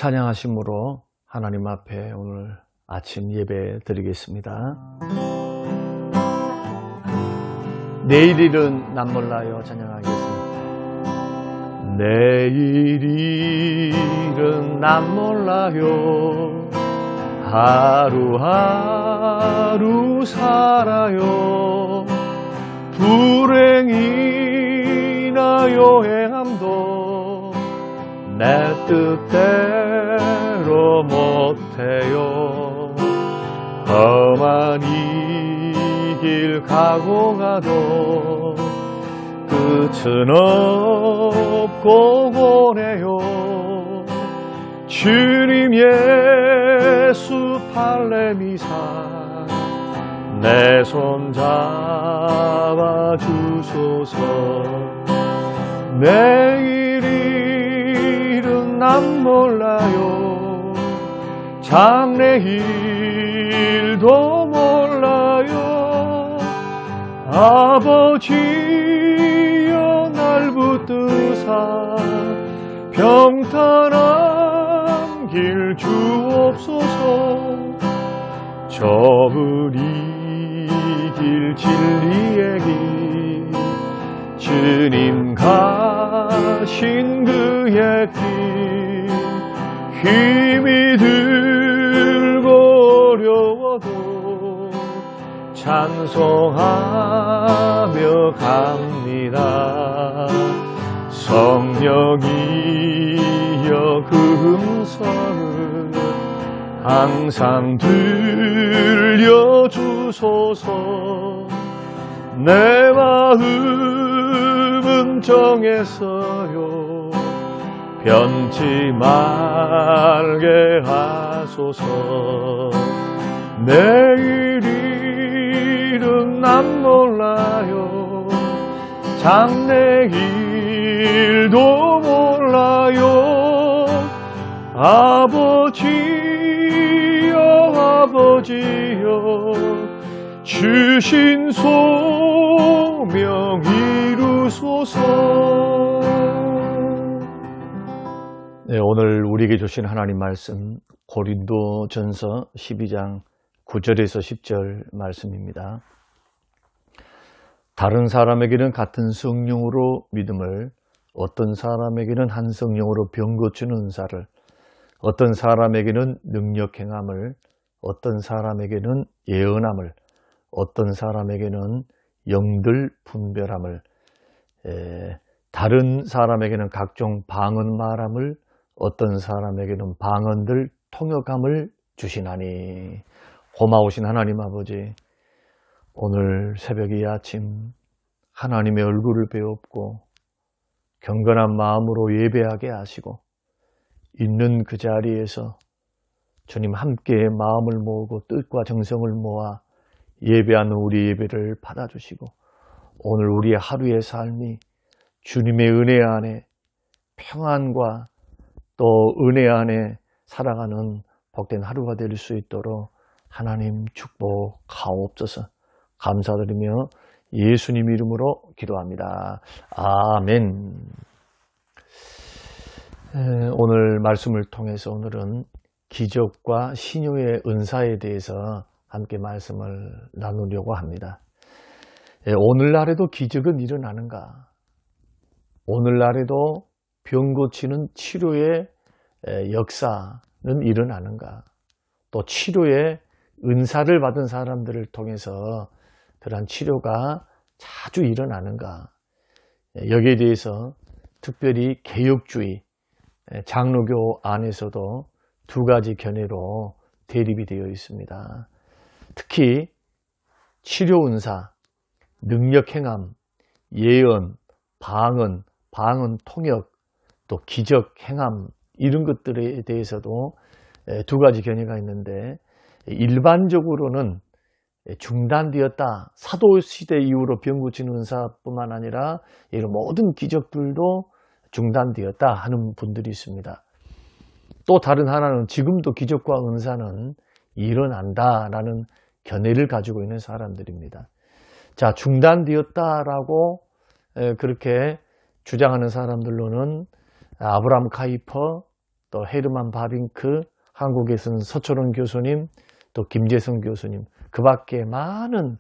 찬양하심으로 하나님 앞에 오늘 아침 예배 드리겠습니다. 내일 일은 난 몰라요. 찬양하겠습니다. 내일 일은 난 몰라요. 하루하루 살아요. 불행이나 요행함도 내 뜻대로 못해요. 험한 이 길 가고 가도 끝은 없고 보내요. 주님 예수 팔레미사 내 손 잡아주소서. 내일 일은 난 몰라요. 장래일도 몰라요. 아버지여 날 붙드사 평탄한 길 주옵소서. 좁은 이 길 진리의 길 주님 가신 그의 길 힘이 들고 어려워도 찬송하며 갑니다. 성령이여 그 음성을 항상 들려주소서. 내 마음은 정했어요. 변치 말게 하소서. 내일 일은 난 몰라요. 장래일도 몰라요. 아버지여 주신 소명 이루소서. 네, 오늘 우리에게 주신 하나님 말씀 고린도전서 12장 9절에서 10절 말씀입니다. 다른 사람에게는 같은 성령으로 믿음을, 어떤 사람에게는 한 성령으로 병 고치는 은사를, 어떤 사람에게는 능력 행함을, 어떤 사람에게는 예언함을, 어떤 사람에게는 영들 분별함을, 다른 사람에게는 각종 방언 말함을, 어떤 사람에게는 방언들 통역함을 주시나니. 고마우신 하나님 아버지, 오늘 새벽 이 아침 하나님의 얼굴을 배웁고 경건한 마음으로 예배하게 하시고 있는 그 자리에서 주님 함께 마음을 모으고 뜻과 정성을 모아 예배하는 우리 예배를 받아주시고 오늘 우리의 하루의 삶이 주님의 은혜 안에 평안과 또 은혜 안에 살아가는 복된 하루가 될 수 있도록 하나님 축복하옵소서. 감사드리며 예수님 이름으로 기도합니다. 아멘. 오늘 말씀을 통해서 오늘은 기적과 신유의 은사에 대해서 함께 말씀을 나누려고 합니다. 오늘날에도 기적은 일어나는가? 오늘날에도 병 고치는 치료의 역사는 일어나는가? 또 치료의 은사를 받은 사람들을 통해서 그러한 치료가 자주 일어나는가? 여기에 대해서 특별히 개혁주의, 장로교 안에서도 두 가지 견해로 대립이 되어 있습니다. 특히 치료 은사, 능력 행함, 예언, 방언 통역, 또 기적 행함 이런 것들에 대해서도 두 가지 견해가 있는데 일반적으로는 중단되었다. 사도시대 이후로 병 고치는 은사뿐만 아니라 이런 모든 기적들도 중단되었다 하는 분들이 있습니다. 또 다른 하나는 지금도 기적과 은사는 일어난다라는 견해를 가지고 있는 사람들입니다. 자, 중단되었다라고 그렇게 주장하는 사람들로는 아브라함 카이퍼, 또 헤르만 바빙크, 한국에서는 서철원 교수님, 또 김재성 교수님, 그 밖에 많은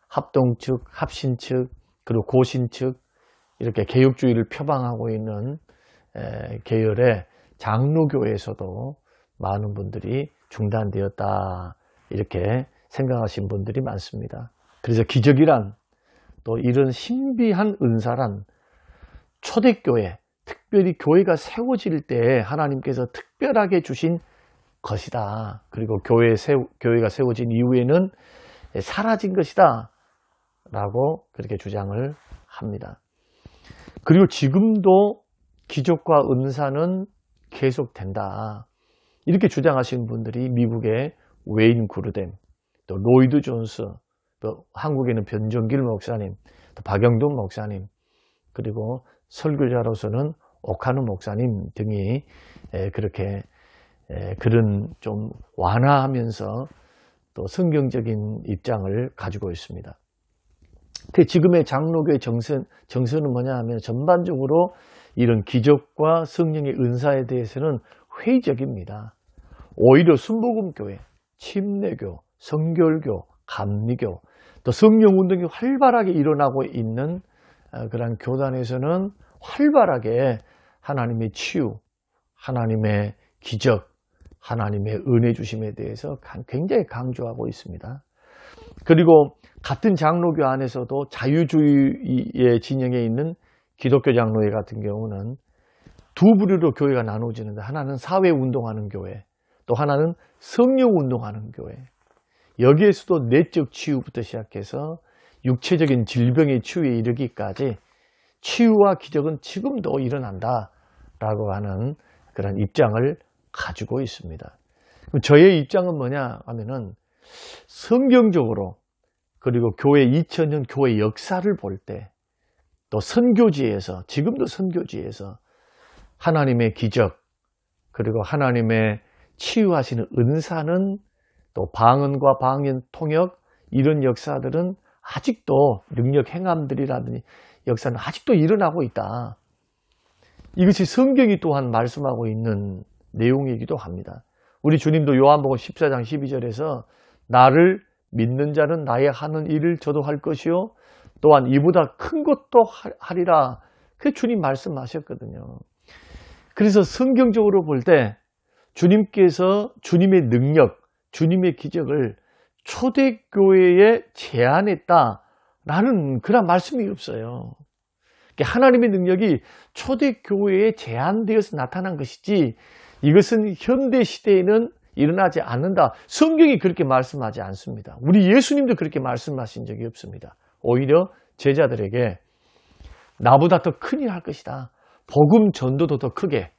합동 측, 합신 측, 그리고 고신 측, 이렇게 개혁주의를 표방하고 있는 계열의 장로교회에서도 많은 분들이 중단되었다, 이렇게 생각하신 분들이 많습니다. 그래서 기적이란, 또 이런 신비한 은사란 초대교회, 특별히 교회가 세워질 때 하나님께서 특별하게 주신 것이다. 그리고 교회가 세워진 이후에는 사라진 것이다 라고 그렇게 주장을 합니다. 그리고 지금도 기적과 은사는 계속된다, 이렇게 주장하시는 분들이 미국의 웨인 구르뎀, 또 로이드 존스, 또 한국에는 변정길 목사님, 또 박영돈 목사님, 그리고 설교자로서는 오카노 목사님 등이 그렇게 그런 좀 완화하면서 또 성경적인 입장을 가지고 있습니다. 지금의 장로교의 정서는 뭐냐 하면 전반적으로 이런 기적과 성령의 은사에 대해서는 회의적입니다. 오히려 순복음교회, 침례교, 성결교, 감리교, 또 성령운동이 활발하게 일어나고 있는 그런 교단에서는 활발하게 하나님의 치유, 하나님의 기적, 하나님의 은혜 주심에 대해서 굉장히 강조하고 있습니다. 그리고 같은 장로교 안에서도 자유주의의 진영에 있는 기독교 장로회 같은 경우는 두 부류로 교회가 나누어지는데, 하나는 사회운동하는 교회, 또 하나는 성령운동하는 교회. 여기에서도 내적 치유부터 시작해서 육체적인 질병의 치유에 이르기까지 치유와 기적은 지금도 일어난다라고 하는 그런 입장을 가지고 있습니다. 그럼 저의 입장은 뭐냐 하면은, 성경적으로 그리고 교회 2000년 교회 역사를 볼 때, 또 선교지에서, 지금도 선교지에서 하나님의 기적, 그리고 하나님의 치유하시는 은사는, 또 방언과 방언 통역, 이런 역사들은 아직도, 능력 행함들이라든지 역사는 아직도 일어나고 있다. 이것이 성경이 또한 말씀하고 있는 내용이기도 합니다. 우리 주님도 요한복음 14장 12절에서 나를 믿는 자는 나의 하는 일을 저도 할 것이요 또한 이보다 큰 것도 하리라, 그 주님 말씀하셨거든요. 그래서 성경적으로 볼 때 주님께서 주님의 능력, 주님의 기적을 초대교회에 제한했다라는 그런 말씀이 없어요. 하나님의 능력이 초대교회에 제한되어서 나타난 것이지, 이것은 현대 시대에는 일어나지 않는다, 성경이 그렇게 말씀하지 않습니다. 우리 예수님도 그렇게 말씀하신 적이 없습니다. 오히려 제자들에게 나보다 더 큰 일 할 것이다, 복음 전도도 더 크게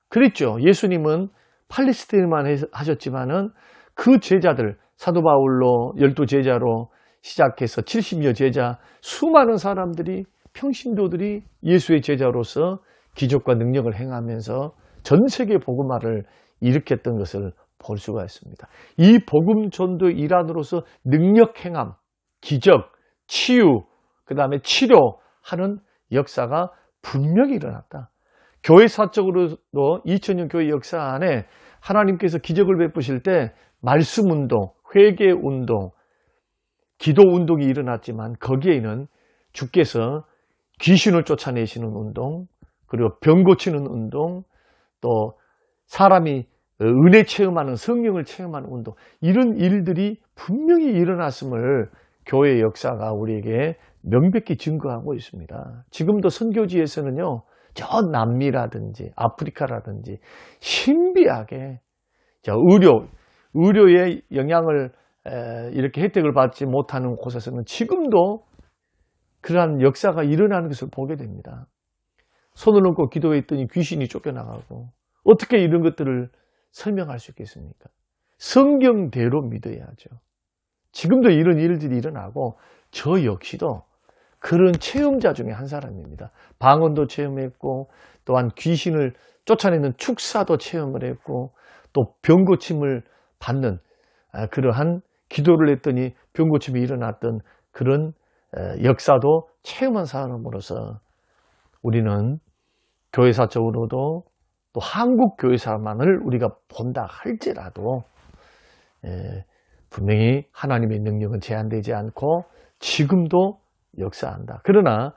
그랬죠. 예수님은 팔레스타인만 하셨지만은 그 제자들, 사도 바울로 12제자로 시작해서 70여 제자, 수많은 사람들이, 평신도들이 예수의 제자로서 기적과 능력을 행하면서 전 세계 복음화를 일으켰던 것을 볼 수가 있습니다. 이 복음 전도 일환으로서 능력 행함, 기적, 치유, 그 다음에 치료하는 역사가 분명히 일어났다. 교회사적으로도 2000년 교회 역사 안에 하나님께서 기적을 베푸실 때 말씀운동, 회개운동, 기도운동이 일어났지만, 거기에는 주께서 귀신을 쫓아내시는 운동, 그리고 병 고치는 운동, 또 사람이 은혜 체험하는, 성령을 체험하는 운동, 이런 일들이 분명히 일어났음을 교회의 역사가 우리에게 명백히 증거하고 있습니다. 지금도 선교지에서는요, 저 남미라든지 아프리카라든지 신비하게 의료의 영향을 이렇게 혜택을 받지 못하는 곳에서는 지금도 그러한 역사가 일어나는 것을 보게 됩니다. 손을 얹고 기도했더니 귀신이 쫓겨나가고, 어떻게 이런 것들을 설명할 수 있겠습니까? 성경대로 믿어야죠. 지금도 이런 일들이 일어나고, 저 역시도 그런 체험자 중에 한 사람입니다. 방언도 체험했고, 또한 귀신을 쫓아내는 축사도 체험을 했고, 또 병고침을 받는 그러한 기도를 했더니 병고침이 일어났던 그런 역사도 체험한 사람으로서 우리는 교회사적으로도 또 한국 교회사만을 우리가 본다 할지라도 분명히 하나님의 능력은 제한되지 않고 지금도 역사한다. 그러나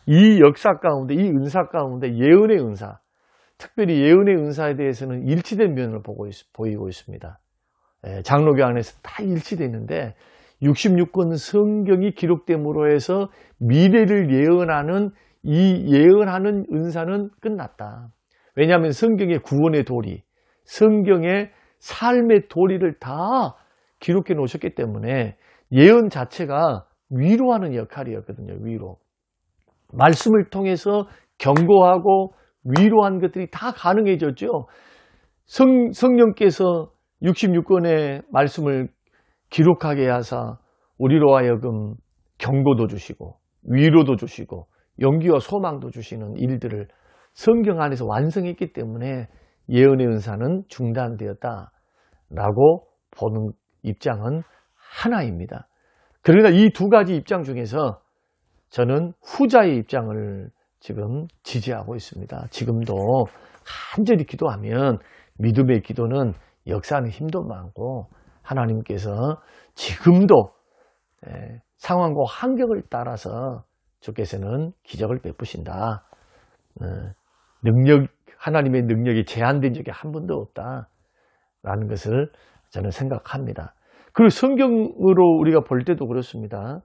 이 역사 가운데, 이 은사 가운데 예언의 은사, 특별히 예언의 은사에 대해서는 일치된 면을 보이고 있습니다. 장로교 안에서 다 일치되어 있는데 66권 성경이 기록됨으로 해서 미래를 예언하는 이 예언하는 은사는 끝났다. 왜냐하면 성경의 구원의 도리, 성경의 삶의 도리를 다 기록해 놓으셨기 때문에 예언 자체가 위로하는 역할이었거든요. 위로. 말씀을 통해서 경고하고 위로한 것들이 다 가능해졌죠. 성령께서 66권의 말씀을 기록하게 하사 우리로 하여금 경고도 주시고 위로도 주시고 용기와 소망도 주시는 일들을 성경 안에서 완성했기 때문에 예언의 은사는 중단되었다라고 보는 입장은 하나입니다. 그러나 이 두 가지 입장 중에서 저는 후자의 입장을 지금 지지하고 있습니다. 지금도 간절히 기도하면 믿음의 기도는 역사하는 힘도 많고 하나님께서 지금도 상황과 환경을 따라서 주께서는 기적을 베푸신다. 하나님의 능력이 제한된 적이 한 번도 없다라는 것을 저는 생각합니다. 그리고 성경으로 우리가 볼 때도 그렇습니다.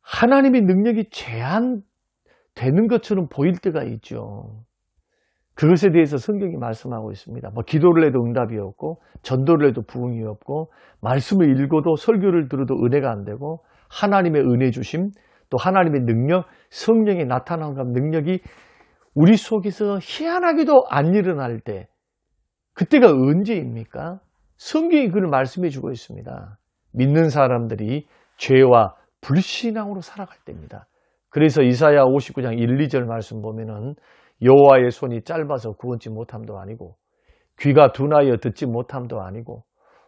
하나님의 능력이 제한되는 것처럼 보일 때가 있죠. 그것에 대해서 성경이 말씀하고 있습니다. 기도를 해도 응답이 없고, 전도를 해도 부응이 없고, 말씀을 읽어도 설교를 들어도 은혜가 안 되고, 하나님의 은혜 주심, 또 하나님의 능력, 성령의 나타남과 능력이 우리 속에서 희한하게도 안 일어날 때, 그때가 언제입니까? 성경이 그걸 말씀해 주고 있습니다. 믿는 사람들이 죄와 불신앙으로 살아갈 때입니다. 그래서 이사야 59장 1, 2절 말씀 보면은 여호와의 손이 짧아서 구원치 못함도 아니고 귀가 둔하여 듣지 못함도 아니고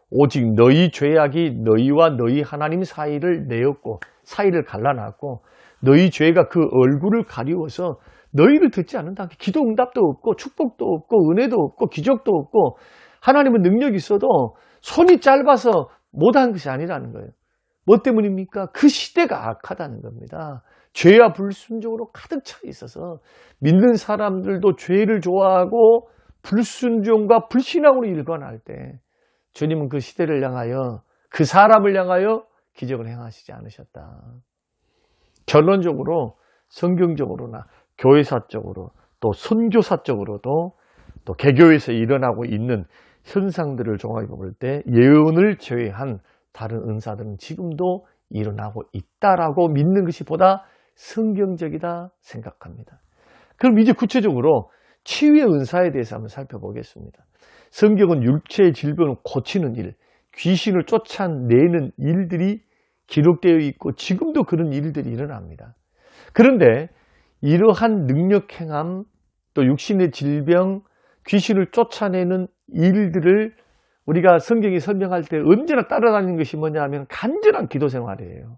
오직 너희 죄악이 너희와 너희 하나님 사이를 내었고 사이를 갈라놨고 너희 죄가 그 얼굴을 가리워서 너희를 듣지 않는다. 기도 응답도 없고 축복도 없고 은혜도 없고 기적도 없고 하나님은 능력이 있어도 손이 짧아서 못한 것이 아니라는 거예요. 뭐 때문입니까? 그 시대가 악하다는 겁니다. 죄와 불순종으로 가득 차 있어서 믿는 사람들도 죄를 좋아하고 불순종과 불신앙으로 일관할 때 주님은 그 시대를 향하여 그 사람을 향하여 기적을 행하시지 않으셨다. 결론적으로 성경적으로나 교회사적으로 또 선교사적으로도 또 개교에서 일어나고 있는 현상들을 종합해 볼 때 예언을 제외한 다른 은사들은 지금도 일어나고 있다라고 믿는 것이 보다 성경적이다 생각합니다. 그럼 이제 구체적으로 치유의 은사에 대해서 한번 살펴보겠습니다. 성경은 육체의 질병을 고치는 일, 귀신을 쫓아내는 일들이 기록되어 있고 지금도 그런 일들이 일어납니다. 그런데 이러한 능력 행함, 또 육신의 질병, 귀신을 쫓아내는 일들을 우리가 성경이 설명할 때 언제나 따라다니는 것이 뭐냐 하면 간절한 기도 생활이에요.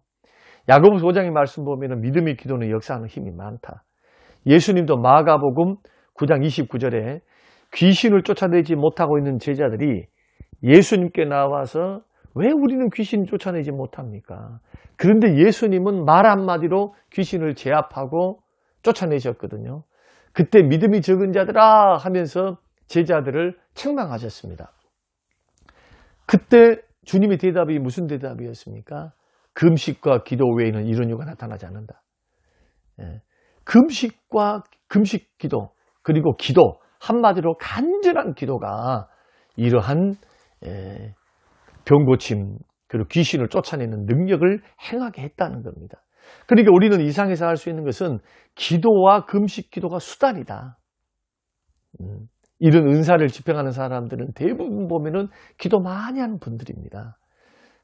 야고보서 5장의 말씀 보면 믿음의 기도는 역사하는 힘이 많다. 예수님도 마가복음 9장 29절에 귀신을 쫓아내지 못하고 있는 제자들이 예수님께 나와서 왜 우리는 귀신을 쫓아내지 못합니까? 그런데 예수님은 말 한마디로 귀신을 제압하고 쫓아내셨거든요. 그때 믿음이 적은 자들아 하면서 제자들을 책망하셨습니다. 그때 주님의 대답이 무슨 대답이었습니까? 금식과 기도 외에는 이런 이유가 나타나지 않는다. 금식 기도 그리고 기도 한마디로 간절한 기도가 이러한 병고침 그리고 귀신을 쫓아내는 능력을 행하게 했다는 겁니다. 그러니까 우리는 이 상에서 할 수 있는 것은 기도와 금식 기도가 수단이다. 이런 은사를 집행하는 사람들은 대부분 보면은 기도 많이 하는 분들입니다.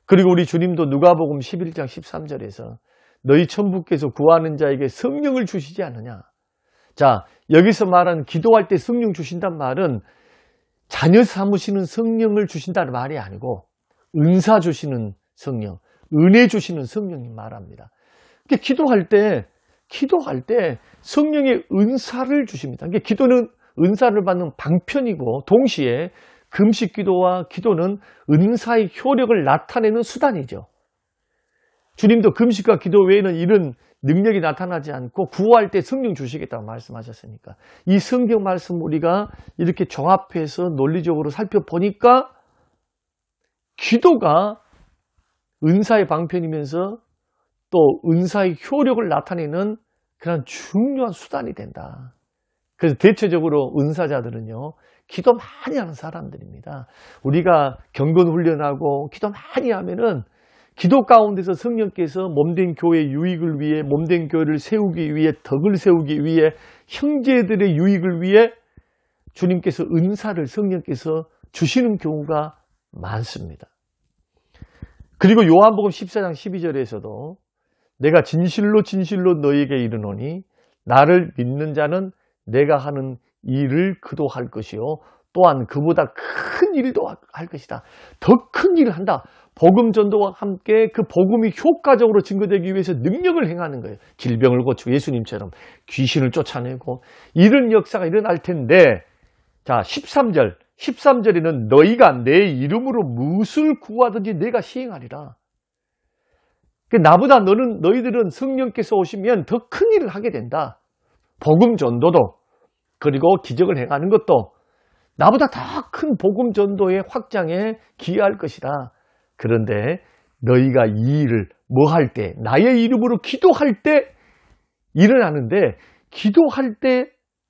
그리고 우리 주님도 누가복음 11장 13절에서 너희 천부께서 구하는 자에게 성령을 주시지 않느냐. 자, 여기서 말하는 기도할 때 성령 주신다는 말은 자녀 삼으시는 성령을 주신다는 말이 아니고 은사 주시는 성령, 은혜 주시는 성령님 말합니다. 기도할 때 기도할 때 성령의 은사를 주십니다. 그러니까 기도는 은사를 받는 방편이고 동시에 금식 기도와 기도는 은사의 효력을 나타내는 수단이죠. 주님도 금식과 기도 외에는 이런 능력이 나타나지 않고 구할 때 성령 주시겠다고 말씀하셨으니까 이 성경 말씀 우리가 이렇게 종합해서 논리적으로 살펴보니까 기도가 은사의 방편이면서 또 은사의 효력을 나타내는 그런 중요한 수단이 된다. 그래서 대체적으로 은사자들은요, 기도 많이 하는 사람들입니다. 우리가 경건 훈련하고 기도 많이 하면은 기도 가운데서 성령께서 몸된 교회의 유익을 위해, 몸된 교회를 세우기 위해, 덕을 세우기 위해, 형제들의 유익을 위해 주님께서 은사를 성령께서 주시는 경우가 많습니다. 그리고 요한복음 14장 12절에서도 내가 진실로 진실로 너희에게 이르노니 나를 믿는 자는 내가 하는 일을 그도 할 것이요 또한 그보다 큰 일도 할 것이다. 더 큰 일을 한다. 복음 전도와 함께 그 복음이 효과적으로 증거되기 위해서 능력을 행하는 거예요. 질병을 고치고 예수님처럼 귀신을 쫓아내고 이런 역사가 일어날 텐데, 자 13절에는 너희가 내 이름으로 무엇을 구하든지 내가 시행하리라. 나보다 너희들은 성령께서 오시면 더 큰 일을 하게 된다. 복음 전도도 그리고 기적을 행하는 것도 나보다 더 큰 복음 전도의 확장에 기여할 것이다. 그런데 너희가 이 일을 뭐 할 때, 나의 이름으로 기도할 때 일어나는데, 기도할 때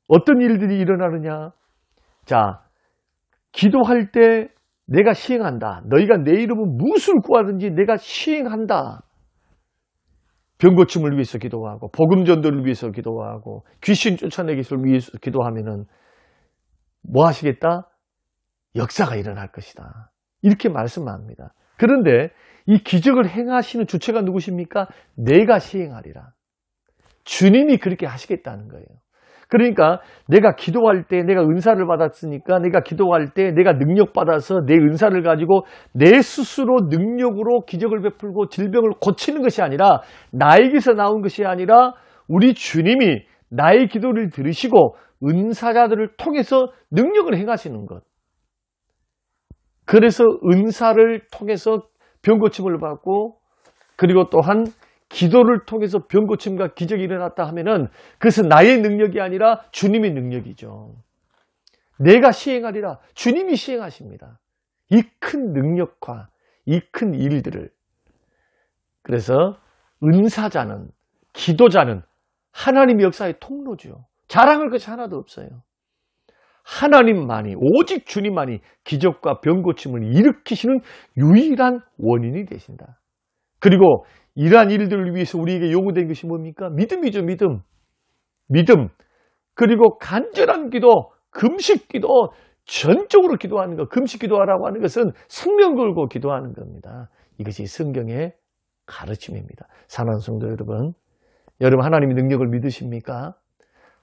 어떤 일들이 일어나느냐? 자, 기도할 때 내가 시행한다. 너희가 내 이름으로 무엇을 구하든지 내가 시행한다. 병 고침을 위해서 기도하고 복음 전도를 위해서 기도하고 귀신 쫓아내기를 위해서 기도하면은 뭐 하시겠다? 역사가 일어날 것이다. 이렇게 말씀합니다. 그런데 이 기적을 행하시는 주체가 누구십니까? 내가 시행하리라. 주님이 그렇게 하시겠다는 거예요. 그러니까 내가 기도할 때 내가 은사를 받았으니까 내가 기도할 때 내가 능력 받아서 내 은사를 가지고 내 스스로 능력으로 기적을 베풀고 질병을 고치는 것이 아니라, 나에게서 나온 것이 아니라 우리 주님이 나의 기도를 들으시고 은사자들을 통해서 능력을 행하시는 것. 그래서 은사를 통해서 병 고침을 받고, 그리고 또한 기도를 통해서 병 고침과 기적이 일어났다 하면은 그것은 나의 능력이 아니라 주님의 능력이죠. 내가 시행하리라. 주님이 시행하십니다. 이 큰 능력과 이 큰 일들을. 그래서 은사자는, 기도자는 하나님의 역사의 통로죠. 자랑할 것이 하나도 없어요. 하나님만이, 오직 주님만이 기적과 병 고침을 일으키시는 유일한 원인이 되신다. 그리고 이러한 일들을 위해서 우리에게 요구된 것이 뭡니까? 믿음이죠, 믿음. 믿음. 그리고 간절한 기도, 금식 기도, 전적으로 기도하는 것. 금식 기도하라고 하는 것은 생명 걸고 기도하는 겁니다. 이것이 성경의 가르침입니다. 사랑하는 성도 여러분, 여러분 하나님의 능력을 믿으십니까?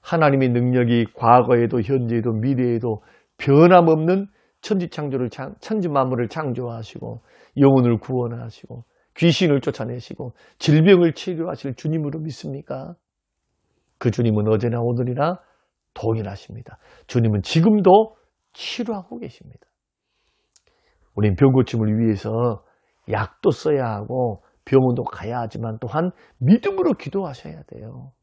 하나님의 능력이 과거에도 현재에도 미래에도 변함없는 천지창조를, 천지만물을 창조하시고 영혼을 구원하시고 귀신을 쫓아내시고 질병을 치료하실 주님으로 믿습니까? 그 주님은 어제나 오늘이나 동일하십니다. 주님은 지금도 치료하고 계십니다. 우린 병 고침을 위해서 약도 써야 하고 병원도 가야 하지만 또한 믿음으로 기도하셔야 돼요.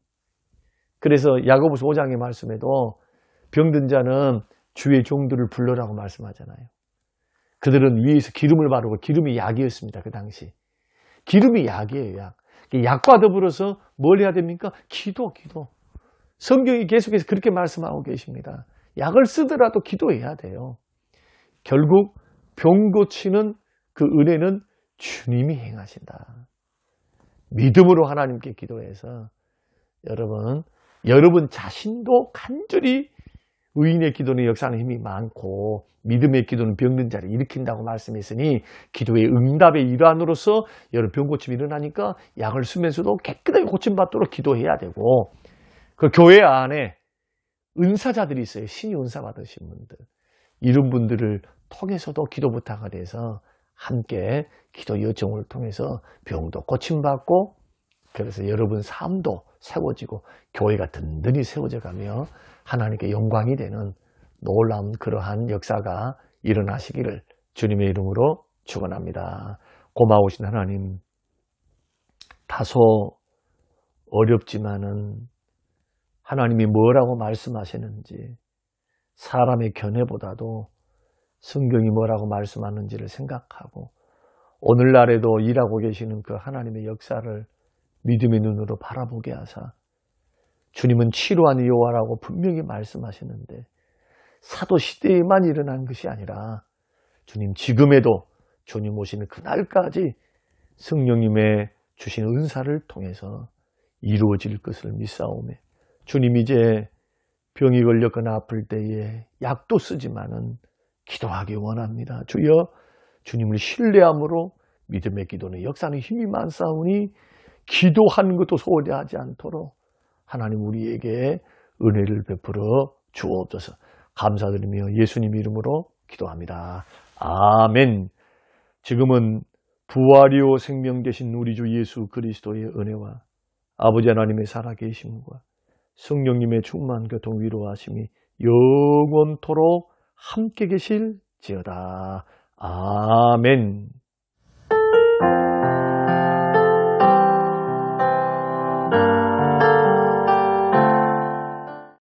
그래서 야고보서 5장의 말씀에도 병든 자는 주의 종들을 불러라고 말씀하잖아요. 그들은 위에서 기름을 바르고, 기름이 약이었습니다. 그 당시. 기름이 약이에요, 약. 약과 더불어서 뭘 해야 됩니까? 기도. 성경이 계속해서 그렇게 말씀하고 계십니다. 약을 쓰더라도 기도해야 돼요. 결국 병 고치는 그 은혜는 주님이 행하신다. 믿음으로 하나님께 기도해서 여러분 자신도 간절히, 의인의 기도는 역사하는 힘이 많고 믿음의 기도는 병든 자를 일으킨다고 말씀했으니 기도의 응답의 일환으로서 여러분 병 고침이 일어나니까 약을 쓰면서도 깨끗하게 고침받도록 기도해야 되고, 그 교회 안에 은사자들이 있어요. 신이 은사 받으신 분들. 이런 분들을 통해서도 기도 부탁을 해서 함께 기도 요청을 통해서 병도 고침받고 그래서 여러분 삶도 세워지고 교회가 든든히 세워져 가며 하나님께 영광이 되는 놀라운 그러한 역사가 일어나시기를 주님의 이름으로 축원합니다. 고마우신 하나님, 다소 어렵지만은 하나님이 뭐라고 말씀하시는지, 사람의 견해보다도 성경이 뭐라고 말씀하는지를 생각하고 오늘날에도 일하고 계시는 그 하나님의 역사를 믿음의 눈으로 바라보게 하사, 주님은 치료하는 여호와라고 분명히 말씀하시는데 사도 시대에만 일어난 것이 아니라 주님 지금에도 주님 오시는 그날까지 성령님의 주신 은사를 통해서 이루어질 것을 믿사오매, 주님 이제 병이 걸렸거나 아플 때에 약도 쓰지만은 기도하기 원합니다. 주여, 주님을 신뢰함으로 믿음의 기도는 역사는 힘이 많사오니 기도하는 것도 소홀히 하지 않도록 하나님 우리에게 은혜를 베풀어 주옵소서. 감사드리며 예수님 이름으로 기도합니다. 아멘. 지금은 부활이요 생명 되신 우리 주 예수 그리스도의 은혜와 아버지 하나님의 살아계심과 성령님의 충만 교통 위로하심이 영원토록 함께 계실지어다. 아멘.